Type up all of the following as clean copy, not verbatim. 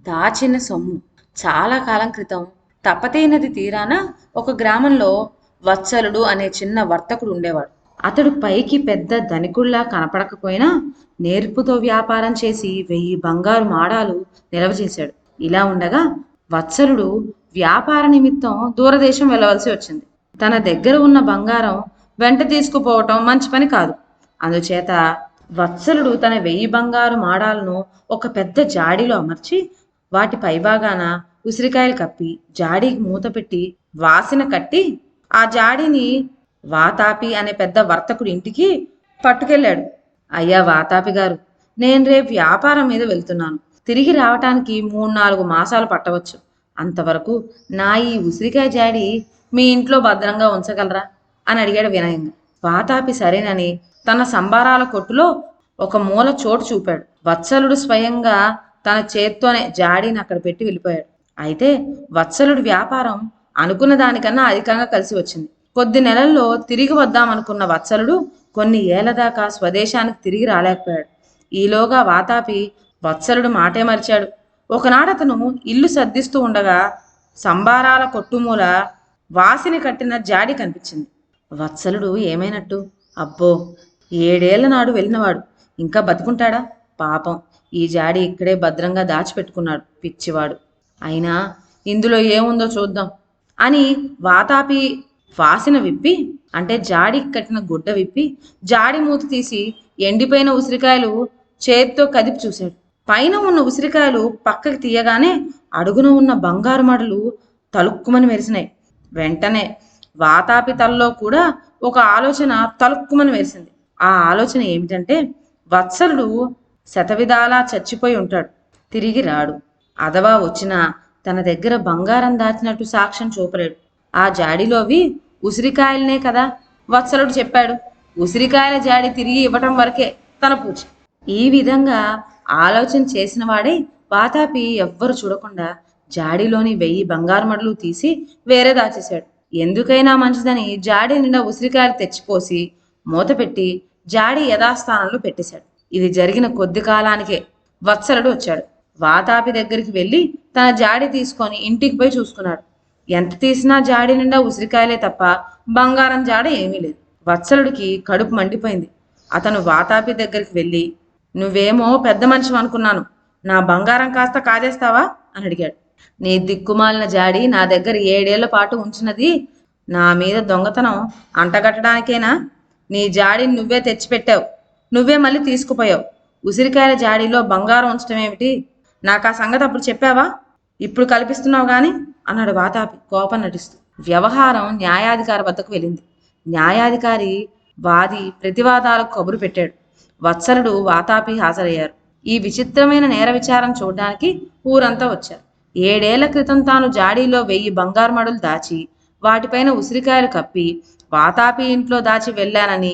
దాచిన సొమ్ము. చాలా కాలం క్రితం తపతీ నది తీరాన ఒక గ్రామంలో వత్సలుడు అనే చిన్న వర్తకుడు ఉండేవాడు. అతడు పైకి పెద్ద ధనికుల్లా కనపడకపోయినా నేర్పుతో వ్యాపారం చేసి 1000 బంగారు మాడాలు నిల్వ చేశాడు. ఇలా ఉండగా వత్సలుడు వ్యాపార నిమిత్తం దూరదేశం వెళ్ళవలసి వచ్చింది. తన దగ్గర ఉన్న బంగారం వెంట తీసుకుపోవటం మంచి పని కాదు. అందుచేత వత్సలుడు తన 1000 బంగారు మాడాలను ఒక పెద్ద జాడీలో అమర్చి వాటి పైభాగాన ఉసిరికాయలు కప్పి జాడీకి మూత పెట్టి వాసిన కట్టి ఆ జాడీని వాతాపి అనే పెద్ద వర్తకుడి ఇంటికి పట్టుకెళ్ళాడు. అయ్యా వాతాపి గారు, నేను రేపు వ్యాపారం మీద వెళ్తున్నాను. తిరిగి రావటానికి 3-4 మాసాలు పట్టవచ్చు. అంతవరకు నా ఈ ఉసిరికాయ జాడి మీ ఇంట్లో భద్రంగా ఉంచగలరా అని అడిగాడు వినయంగా. వాతాపి సరేనని తన సంబారాల కొట్టులో ఒక మూల చోటు చూపాడు. వత్సలుడు స్వయంగా తన చేత్తోనే జాడీని అక్కడ పెట్టి వెళ్ళిపోయాడు. అయితే వత్సలుడి వ్యాపారం అనుకున్న దానికన్నా అధికంగా కలిసి వచ్చింది. కొద్ది నెలల్లో తిరిగి వద్దామనుకున్న వత్సలుడు కొన్ని ఏళ్ల దాకా స్వదేశానికి తిరిగి రాలేకపోయాడు. ఈలోగా వాతాపి వత్సలుడు మాటే మరిచాడు. ఒకనాడు అతను ఇల్లు సర్దిస్తూ ఉండగా సంబారాల కొట్టుమూల వాసిని కట్టిన జాడి కనిపించింది. వత్సలుడు ఏమైనట్టు? అబ్బో, 7 ఏళ్ల నాడు వెళ్ళినవాడు ఇంకా బతుకుంటాడా? పాపం, ఈ జాడి ఇక్కడే భద్రంగా దాచిపెట్టుకున్నాడు పిచ్చివాడు. అయినా ఇందులో ఏముందో చూద్దాం అని వాతాపి వాసిన విప్పి, అంటే జాడికి కట్టిన గుడ్డ విప్పి జాడి మూత తీసి ఎండిపోయిన ఉసిరికాయలు చేత్తో కదిపి చూశాడు. పైన ఉన్న ఉసిరికాయలు పక్కకి తీయగానే అడుగున ఉన్న బంగారు మడలు తలుక్కుమని మెరిసినాయి. వెంటనే వాతాపి తలలో కూడా ఒక ఆలోచన తలుక్కుమని మెరిసింది. ఆ ఆలోచన ఏమిటంటే, వత్సలుడు శతవిధాలా చచ్చిపోయి ఉంటాడు, తిరిగి రాడు. అథవా వచ్చినా తన దగ్గర బంగారం దాచినట్టు సాక్ష్యం చూపలేడు. ఆ జాడీలోవి ఉసిరికాయలనే కదా వత్సలుడు చెప్పాడు. ఉసిరికాయల జాడి తిరిగి ఇవ్వటం వరకే తన పూజ. ఈ విధంగా ఆలోచన చేసిన వాడే వాతాపి ఎవ్వరు చూడకుండా జాడీలోని 1000 బంగారు మడలు తీసి వేరే దాచేశాడు. ఎందుకైనా మంచిదని జాడీ నిండా ఉసిరికాయలు తెచ్చిపోసి మూత పెట్టి జాడీ యథాస్థానంలో పెట్టేశాడు. ఇది జరిగిన కొద్ది కాలానికే వత్సలుడు వచ్చాడు. వాతాపి దగ్గరికి వెళ్ళి తన జాడి తీసుకొని ఇంటికి పోయి చూసుకున్నాడు. ఎంత తీసినా జాడీ నిండా ఉసిరికాయలే తప్ప బంగారం జాడ ఏమీ లేదు. వత్సలుడికి కడుపు మండిపోయింది. అతను వాతాపి దగ్గరికి వెళ్ళి, నువ్వేమో పెద్ద మనిషి అనుకున్నాను, నా బంగారం కాస్త కాజేస్తావా అని అడిగాడు. నీ దిక్కుమాలిన జాడి నా దగ్గర 7 ఏళ్ల పాటు ఉంచినది నా మీద దొంగతనం అంటగట్టడానికేనా? నీ జాడిని నువ్వే తెచ్చిపెట్టావు, నువ్వే మళ్ళీ తీసుకుపోయావు. ఉసిరికాయల జాడీలో బంగారం ఉంచడం ఏమిటి? నాకు ఆ సంగతి అప్పుడు చెప్పావా? ఇప్పుడు కల్పిస్తున్నావు గాని అన్నాడు వాతాపి కోపం నటిస్తూ. వ్యవహారం న్యాయాధికారి వద్దకు వెళ్ళింది. న్యాయాధికారి వాది ప్రతివాదాలకు కబురు పెట్టాడు. వత్సలుడు వాతాపి హాజరయ్యారు. ఈ విచిత్రమైన నేర విచారణ చూడడానికి ఊరంతా వచ్చారు. 7 ఏళ్ల క్రితం తాను జాడీలో 1000 బంగారు మడులు దాచి వాటిపైన ఉసిరికాయలు కప్పి వాతాపి ఇంట్లో దాచి వెళ్ళానని,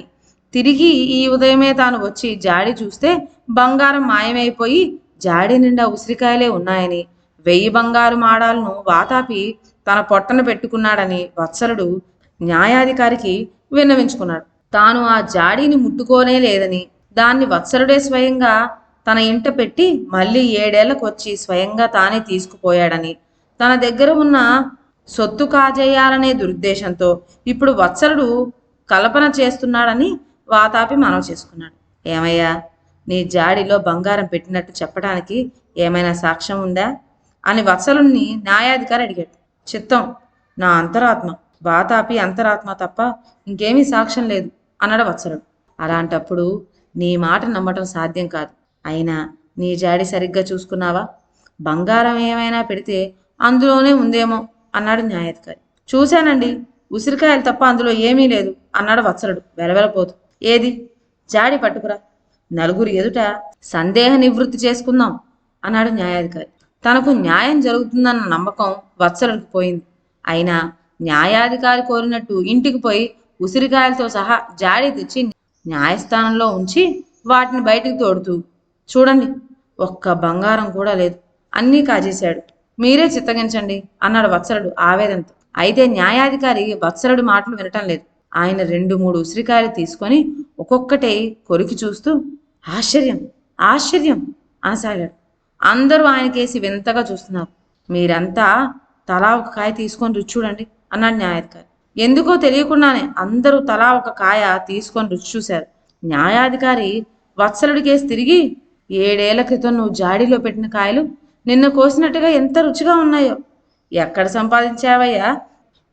తిరిగి ఈ ఉదయమే తాను వచ్చి జాడి చూస్తే బంగారం మాయమైపోయి జాడి నిండా ఉసిరికాయలే ఉన్నాయని, 1000 బంగారు మాడాలను వాతాపి తన పొట్టన పెట్టుకున్నాడని వత్సలుడు న్యాయాధికారికి విన్నవించుకున్నాడు. తాను ఆ జాడీని ముట్టుకోనే లేదని, దాన్ని వత్సలుడే స్వయంగా తన ఇంట పెట్టి మళ్ళీ 7 ఏళ్లకు వచ్చి స్వయంగా తానే తీసుకుపోయాడని, తన దగ్గర ఉన్న సొత్తు కాజేయాలనే దురుద్దేశంతో ఇప్పుడు వత్సలుడు కల్పన చేస్తున్నాడని వాతాపి మనవి చేసుకున్నాడు. ఏమయ్యా, నీ జాడిలో బంగారం పెట్టినట్టు చెప్పడానికి ఏమైనా సాక్ష్యం ఉందా అని వత్సలుణ్ణి న్యాయాధికారి అడిగాడు. చిత్తం, నా అంతరాత్మ, వాతాపి అంతరాత్మ తప్ప ఇంకేమీ సాక్ష్యం లేదు అన్నాడు వత్సలుడు. అలాంటప్పుడు నీ మాట నమ్మటం సాధ్యం కాదు. అయినా నీ జాడి సరిగ్గా చూసుకున్నావా? బంగారం ఏమైనా పెడితే అందులోనే ఉందేమో అన్నాడు న్యాయాధికారి. చూశానండి, ఉసిరికాయలు తప్ప అందులో ఏమీ లేదు అన్నాడు వత్సలుడు వెలవెలపోతూ. ఏది? జాడి పట్టుకురా, నలుగురు ఎదుట సందేహ నివృత్తి చేసుకుందాం అన్నాడు న్యాయాధికారి. తనకు న్యాయం జరుగుతుందన్న నమ్మకం వత్సలుడికి పోయింది. అయినా న్యాయాధికారి కోరినట్టు ఇంటికి పోయి ఉసిరికాయలతో సహా జాడి తెచ్చి న్యాయస్థానంలో ఉంచి వాటిని బయటికి తోడుతూ, చూడండి, ఒక్క బంగారం కూడా లేదు, అన్నీ కాజేశాడు, మీరే చిత్తగించండి అన్నాడు వత్సలుడు ఆవేదనతో. అయితే న్యాయాధికారి వత్సలుడి మాటలు వినటం లేదు. ఆయన 2-3 ఉసిరికాయలు తీసుకొని ఒక్కొక్కటే కొరికి చూస్తూ ఆశ్చర్యం ఆశ్చర్యం అనసాగాడు. అందరూ ఆయనకేసి వింతగా చూస్తున్నారు. మీరంతా తలా ఒక కాయ తీసుకొని రుచి చూడండి అన్నాడు న్యాయాధికారి. ఎందుకో తెలియకుండానే అందరూ తలా ఒక కాయ తీసుకొని రుచి చూశారు. న్యాయాధికారి వత్సలుడికేసి తిరిగి, 7 ఏళ్ల క్రితం నువ్వు జాడీలో పెట్టిన కాయలు నిన్న కోసినట్టుగా ఎంత రుచిగా ఉన్నాయో, ఎక్కడ సంపాదించావయ్యా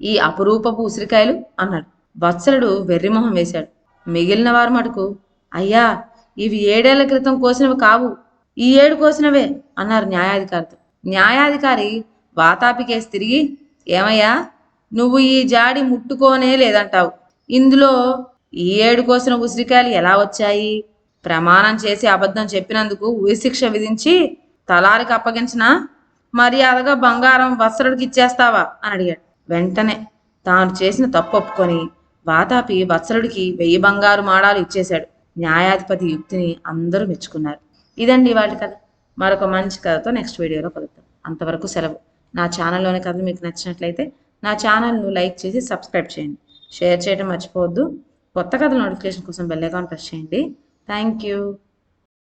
ఈ అపురూపపు ఉసిరికాయలు అన్నాడు. వత్సలుడు వెర్రిమొహం వేశాడు. మిగిలిన వారు మటుకు, అయ్యా ఇవి 7 ఏళ్ల క్రితం కోసినవి కావు, ఈ ఏడు కోసినవే అన్నారు న్యాయాధికారితో. న్యాయాధికారి వాతాపికేసి తిరిగి, ఏమయ్యా నువ్వు ఈ జాడి ముట్టుకోనే లేదంటావు, ఇందులో ఈ 7 కోసిన ఉసిరికాయలు ఎలా వచ్చాయి? ప్రమాణం చేసి అబద్ధం చెప్పినందుకు ఉరిశిక్ష విధించి తలారికి అప్పగించినా మర్యాదగా బంగారం వత్సలుడికి ఇచ్చేస్తావా అని అడిగాడు. వెంటనే తాను చేసిన తప్పు ఒప్పుకొని వాతాపి వత్సలుడికి 1000 బంగారు మాడాలు ఇచ్చేశాడు. న్యాయాధిపతి యుక్తిని అందరూ మెచ్చుకున్నారు. ఇదండి వాటి కథ. మరొక మంచి కథతో నెక్స్ట్ వీడియోలో కలుద్దాం. అంతవరకు సెలవు. నా ఛానల్లోని కథలు మీకు నచ్చినట్లయితే నా ఛానల్ను లైక్ చేసి సబ్స్క్రైబ్ చేయండి. షేర్ చేయడం మర్చిపోవద్దు. కొత్త కథల నోటిఫికేషన్ కోసం బెల్ ఐకాన్ ప్రెస్ చేయండి. Thank you.